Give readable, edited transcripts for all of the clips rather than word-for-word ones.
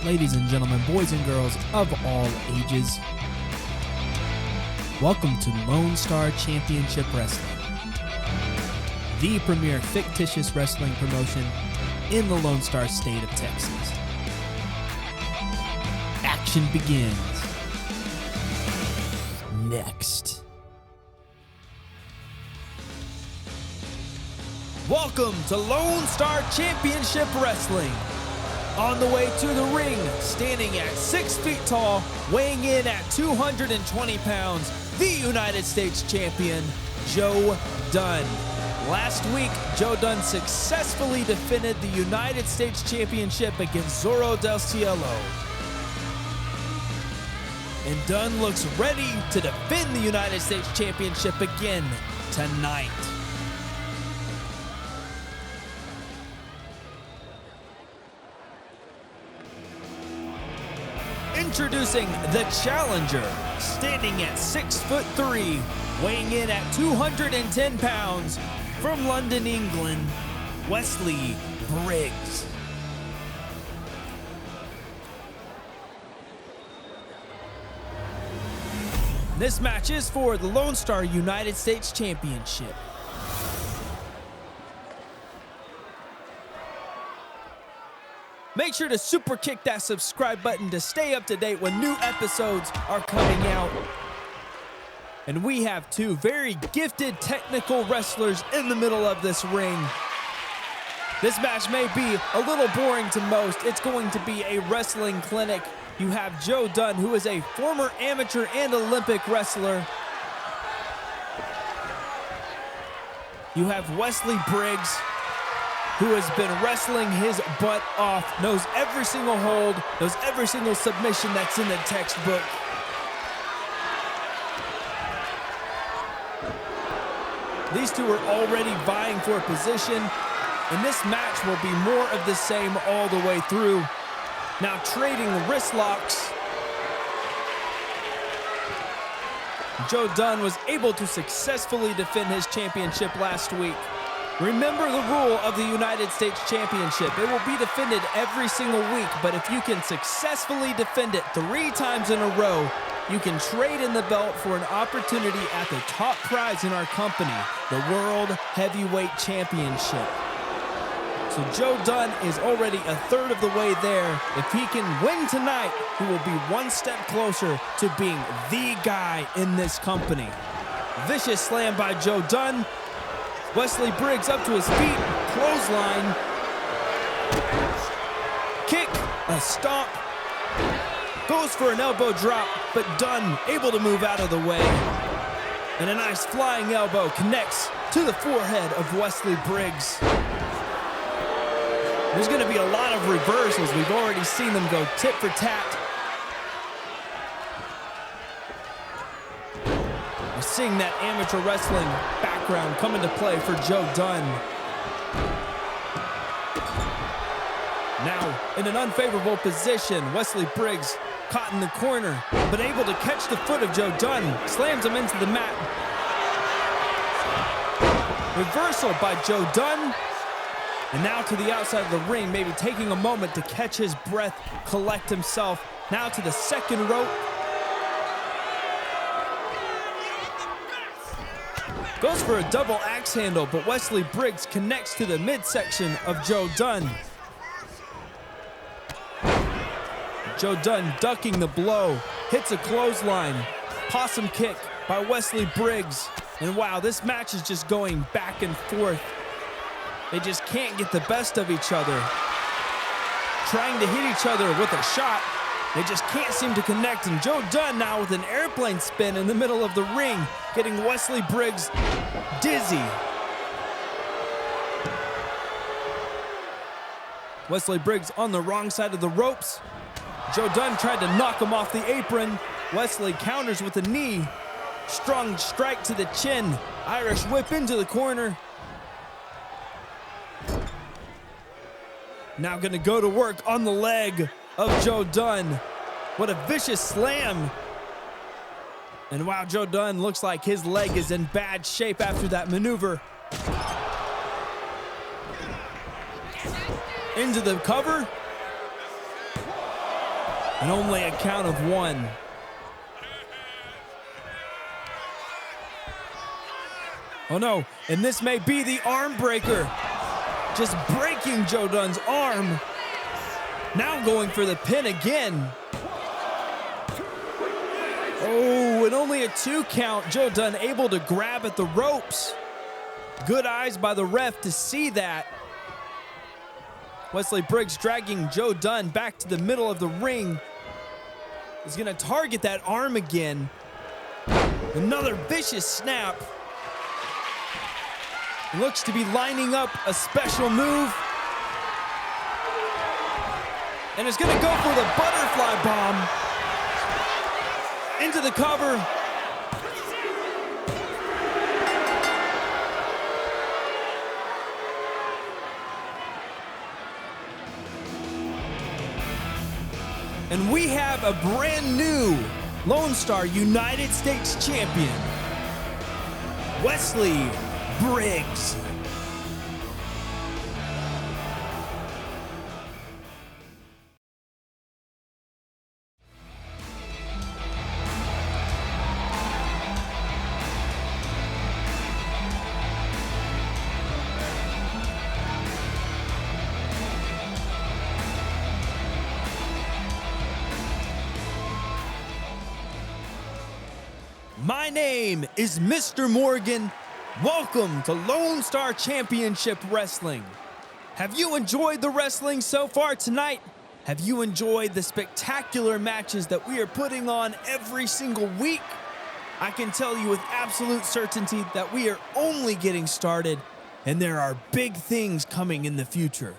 ladies and gentlemen, boys and girls of all ages. Welcome to Lonestar Championship Wrestling, the premier fictitious wrestling promotion in the Lone Star state of Texas. Action begins next. Welcome to Lone Star Championship Wrestling. On the way to the ring, standing at 6 feet tall, weighing in at 220 pounds, the United States Champion, Joe Dunn. Last week, Joe Dunn successfully defended the United States Championship against Zorro del Cielo. And Dunn looks ready to defend the United States Championship again tonight. Introducing the challenger, standing at 6'3", weighing in at 210 pounds, from London, England, Wesley Briggs. This match is for the Lonestar United States Championship. Make sure to super kick that subscribe button to stay up to date when new episodes are coming out. And we have two very gifted technical wrestlers in the middle of this ring. This match may be a little boring to most. It's going to be a wrestling clinic. You have Joe Dunn, who is a former amateur and Olympic wrestler. You have Wesley Briggs, who has been wrestling his butt off, knows every single hold, knows every single submission that's in the textbook. These two are already vying for a position, and this match will be more of the same all the way through. Now trading wrist locks. Joe Dunn was able to successfully defend his championship last week. Remember the rule of the United States Championship. It will be defended every single week, but if you can successfully defend it 3 times in a row, you can trade in the belt for an opportunity at the top prize in our company, the World Heavyweight Championship. So Joe Dunn is already a third of the way there. If he can win tonight, he will be one step closer to being the guy in this company. Vicious slam by Joe Dunn. Wesley Briggs up to his feet, clothesline, kick, a stomp, goes for an elbow drop, but Dunn able to move out of the way. And a nice flying elbow connects to the forehead of Wesley Briggs. There's gonna be a lot of reversals. We've already seen them go tit for tat. We're seeing that amateur wrestling background come into play for Joe Dunn. Now, in an unfavorable position, Wesley Briggs caught in the corner, but able to catch the foot of Joe Dunn, slams him into the mat. Reversal by Joe Dunn. And now to the outside of the ring, maybe taking a moment to catch his breath, collect himself. Now to the second rope. Goes for a double axe handle, but Wesley Briggs connects to the midsection of Joe Dunn. Joe Dunn ducking the blow, hits a clothesline, possum kick by Wesley Briggs. And wow, this match is just going back and forth. They just can't get the best of each other. Trying to hit each other with a shot. They just can't seem to connect, and Joe Dunn now with an airplane spin in the middle of the ring, getting Wesley Briggs dizzy. Wesley Briggs on the wrong side of the ropes. Joe Dunn tried to knock him off the apron. Wesley counters with a knee. Strong strike to the chin. Irish whip into the corner. Now gonna go to work on the leg of Joe Dunn. What a vicious slam. And wow, Joe Dunn looks like his leg is in bad shape after that maneuver. Into the cover. And only a count of 1. Oh no, and this may be the arm breaker. Just breaking Joe Dunn's arm. Now going for the pin again. Oh, and only a 2 count. Joe Dunn able to grab at the ropes. Good eyes by the ref to see that. Wesley Briggs dragging Joe Dunn back to the middle of the ring. He's gonna target that arm again. Another vicious snap. Looks to be lining up a special move. And is gonna go for the butterfly bomb. Into the cover. And we have a brand new Lonestar United States Champion, Wesley Briggs. My name is Mr. Morgan. Welcome to Lonestar Championship Wrestling. Have you enjoyed the wrestling so far tonight? Have you enjoyed the spectacular matches that we are putting on every single week? I can tell you with absolute certainty that we are only getting started and there are big things coming in the future.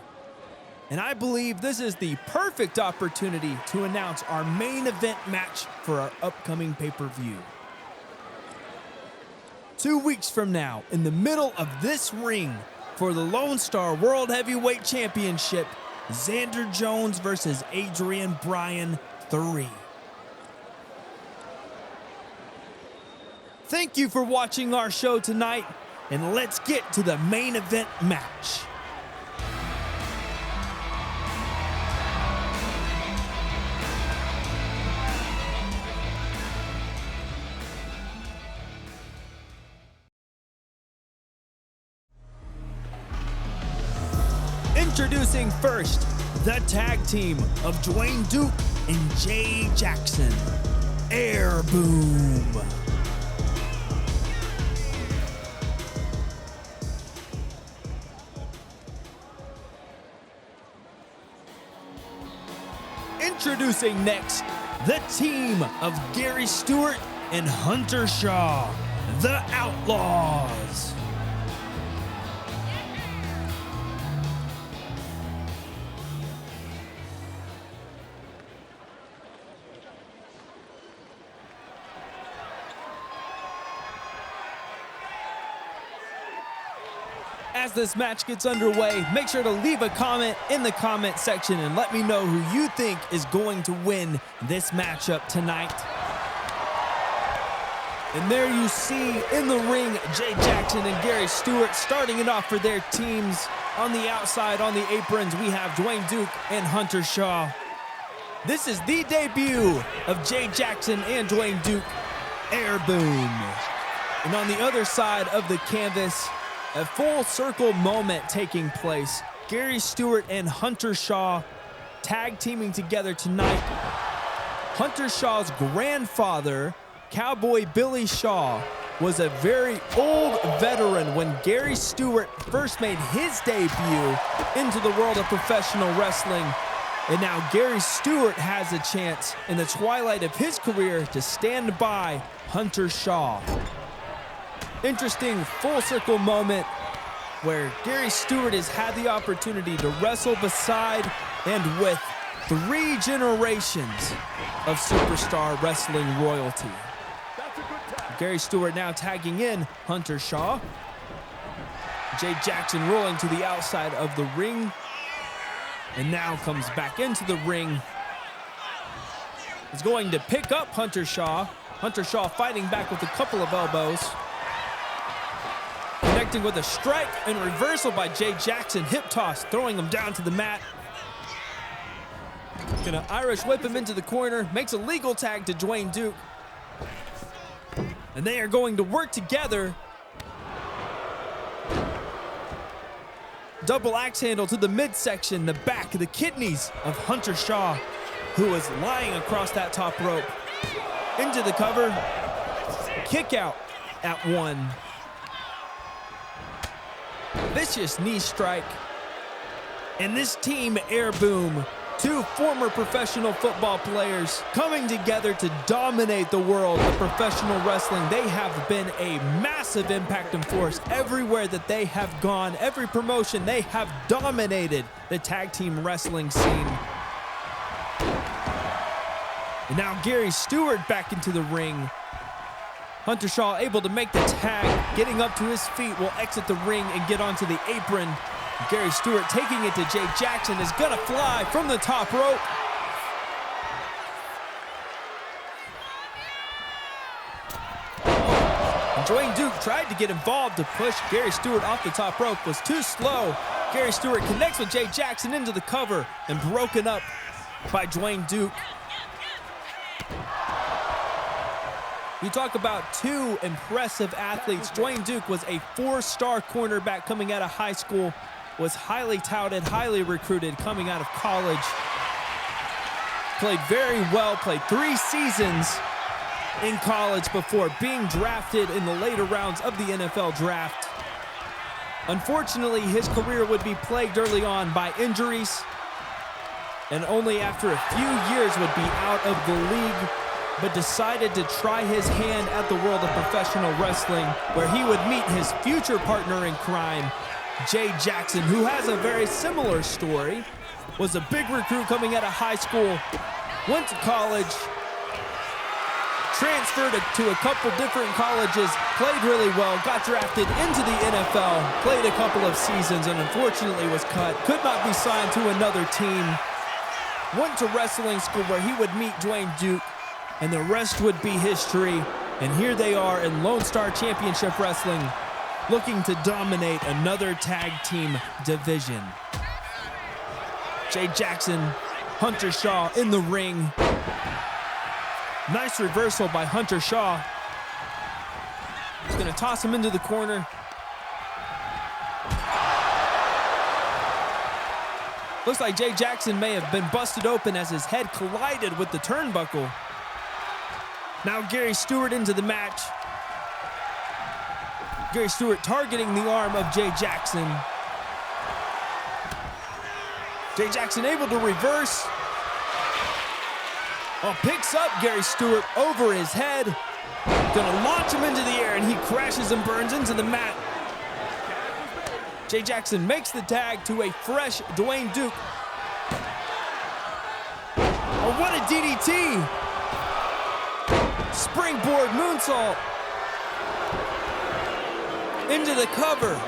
And I believe this is the perfect opportunity to announce our main event match for our upcoming pay-per-view. 2 weeks from now, in the middle of this ring for the Lonestar World Heavyweight Championship, Xander Jones versus Adrian Bryan 3. Thank you for watching our show tonight, and let's get to the main event match. Introducing first, the tag team of Dwayne Duke and Jay Jackson, AIRBOOM. Introducing next, the team of Gary Stewart and Hunter Shaw, the Outlaws. As this match gets underway, make sure to leave a comment in the comment section and let me know who you think is going to win this matchup tonight. And there you see in the ring, Jay Jackson and Gary Stewart starting it off for their teams. On the outside, on the aprons, we have Dwayne Duke and Hunter Shaw. This is the debut of Jay Jackson and Dwayne Duke, AIRBOOM. And on the other side of the canvas, a full circle moment taking place. Gary Stewart and Hunter Shaw tag teaming together tonight. Hunter Shaw's grandfather, Cowboy Billy Shaw, was a very old veteran when Gary Stewart first made his debut into the world of professional wrestling. And now Gary Stewart has a chance in the twilight of his career to stand by Hunter Shaw. Interesting full circle moment where Gary Stewart has had the opportunity to wrestle beside and with 3 generations of superstar wrestling royalty. Gary Stewart now tagging in Hunter Shaw. Jay Jackson rolling to the outside of the ring and now comes back into the ring. He's going to pick up Hunter Shaw. Hunter Shaw fighting back with a couple of elbows. Connecting with a strike and reversal by Jay Jackson. Hip toss, throwing him down to the mat. Gonna Irish whip him into the corner, makes a legal tag to Dwayne Duke. And they are going to work together. Double axe handle to the midsection, the back, the kidneys of Hunter Shaw, who was lying across that top rope. Into the cover, kick out at 1. Vicious knee strike. And this team, AIRBOOM, 2 former professional football players coming together to dominate the world of professional wrestling. They have been a massive impact and force everywhere that they have gone. Every promotion, they have dominated the tag team wrestling scene. And now Gary Stewart back into the ring. Hunter Shaw able to make the tag, getting up to his feet, will exit the ring and get onto the apron. Gary Stewart taking it to Jay Jackson, is gonna fly from the top rope. And Dwayne Duke tried to get involved to push Gary Stewart off the top rope, was too slow. Gary Stewart connects with Jay Jackson into the cover and broken up by Dwayne Duke. You talk about 2 impressive athletes. Dwayne Duke was a 4-star cornerback coming out of high school, was highly touted, highly recruited coming out of college. Played very well, played 3 seasons in college before being drafted in the later rounds of the NFL draft. Unfortunately, his career would be plagued early on by injuries, and only after a few years would be out of the league, but decided to try his hand at the world of professional wrestling, where he would meet his future partner in crime, Jay Jackson, who has a very similar story. Was a big recruit coming out of high school, went to college, transferred to a couple different colleges, played really well, got drafted into the NFL, played a couple of seasons, and unfortunately was cut. Could not be signed to another team. Went to wrestling school where he would meet Dwayne Duke, and the rest would be history. And here they are in Lonestar Championship Wrestling, looking to dominate another tag team division. Jay Jackson, Hunter Shaw in the ring. Nice reversal by Hunter Shaw. He's gonna toss him into the corner. Looks like Jay Jackson may have been busted open as his head collided with the turnbuckle. Now Gary Stewart into the match. Gary Stewart targeting the arm of Jay Jackson. Jay Jackson able to reverse. Oh, picks up Gary Stewart over his head. Gonna launch him into the air, and he crashes and burns into the mat. Jay Jackson makes the tag to a fresh Dwayne Duke. Oh, what a DDT! Springboard moonsault. Into the cover.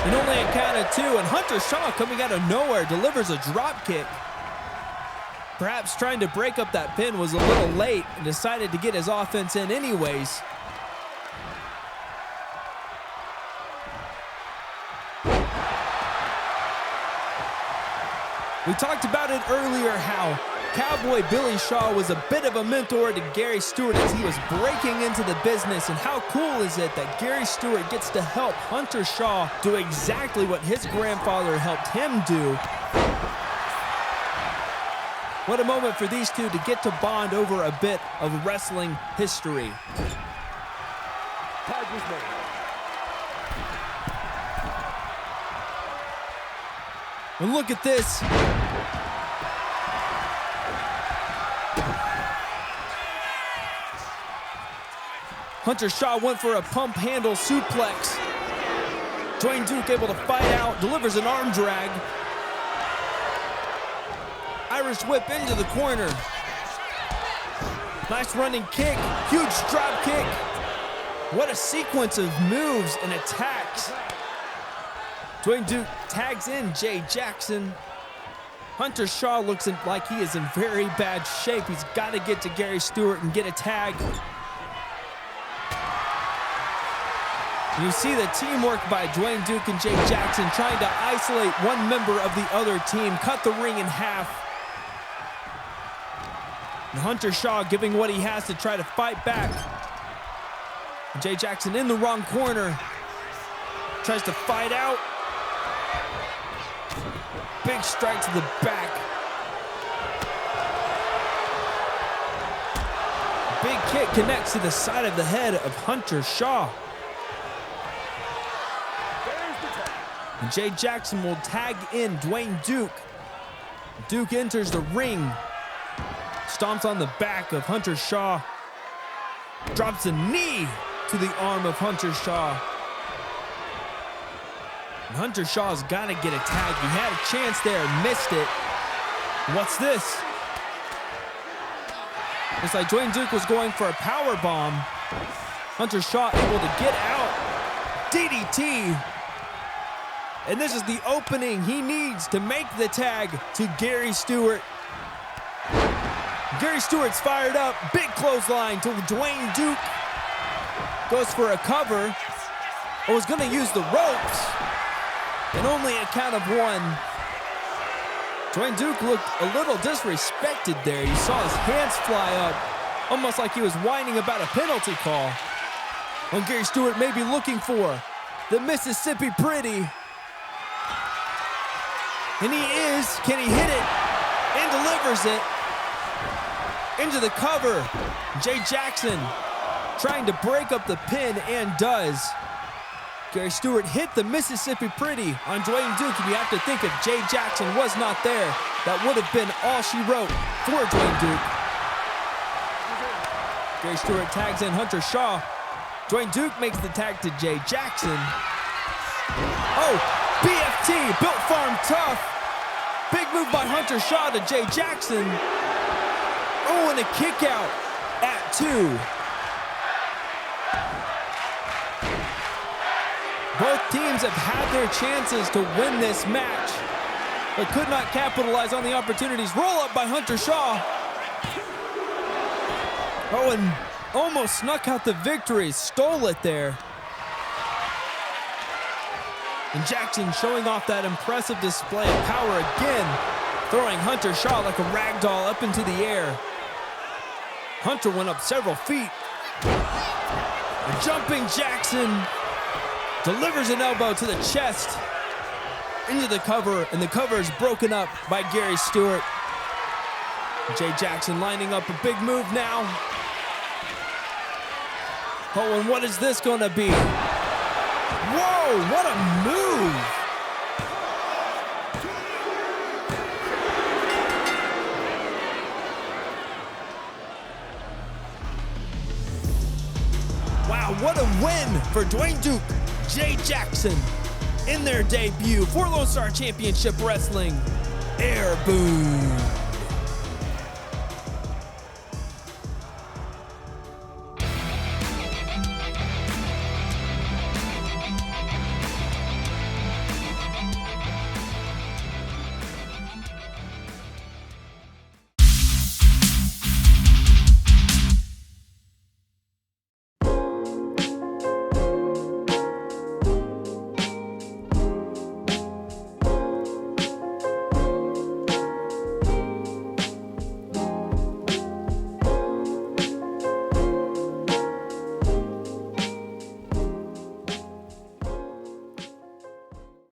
And only a count of 2, and Hunter Shaw coming out of nowhere delivers a drop kick. Perhaps trying to break up that pin was a little late and decided to get his offense in anyways. We talked about it earlier how Cowboy Billy Shaw was a bit of a mentor to Gary Stewart as he was breaking into the business, and how cool is it that Gary Stewart gets to help Hunter Shaw do exactly what his grandfather helped him do. What a moment for these two to get to bond over a bit of wrestling history. And look at this. Hunter Shaw went for a pump handle suplex. Dwayne Duke able to fight out, delivers an arm drag. Irish whip into the corner. Nice running kick, huge drop kick. What a sequence of moves and attacks. Dwayne Duke tags in Jay Jackson. Hunter Shaw looks like he is in very bad shape. He's got to get to Gary Stewart and get a tag. You see the teamwork by Dwayne Duke and Jay Jackson trying to isolate one member of the other team, cut the ring in half. And Hunter Shaw giving what he has to try to fight back. And Jay Jackson in the wrong corner. Tries to fight out. Big strike to the back. Big kick connects to the side of the head of Hunter Shaw. And Jay Jackson will tag in Dwayne Duke. Duke enters the ring. Stomps on the back of Hunter Shaw. Drops a knee to the arm of Hunter Shaw. And Hunter Shaw's got to get a tag. He had a chance there, missed it. What's this? Looks like Dwayne Duke was going for a power bomb. Hunter Shaw able to get out. DDT. And this is the opening he needs to make the tag to Gary Stewart. Gary Stewart's fired up. Big clothesline to Dwayne Duke. Goes for a cover. Or was going to use the ropes. And only a count of one. Dwayne Duke looked a little disrespected there. You saw his hands fly up, almost like he was whining about a penalty call. When Gary Stewart may be looking for the Mississippi Pretty. And he is. Can he hit it? And delivers it. Into the cover. Jay Jackson trying to break up the pin and does. Gary Stewart hit the Mississippi Pretty on Dwayne Duke, and you have to think if Jay Jackson was not there, that would have been all she wrote for Dwayne Duke. Gary Stewart tags in Hunter Shaw. Dwayne Duke makes the tag to Jay Jackson. Oh, BFT, Built Farm Tough. Big move by Hunter Shaw to Jay Jackson. Oh, and a kick out at 2. Both teams have had their chances to win this match, but could not capitalize on the opportunities. Roll up by Hunter Shaw. Oh, and almost snuck out the victory. Stole it there. And Jackson showing off that impressive display of power again, throwing Hunter Shaw like a rag doll up into the air. Hunter went up several feet. And jumping Jackson delivers an elbow to the chest, into the cover, and the cover is broken up by Gary Stewart. Jay Jackson lining up a big move now. Oh, and what is this gonna be? Whoa, what a move! Wow, what a win for Dwayne Duke, Jay Jackson in their debut for Lonestar Championship Wrestling. AIRBOOM.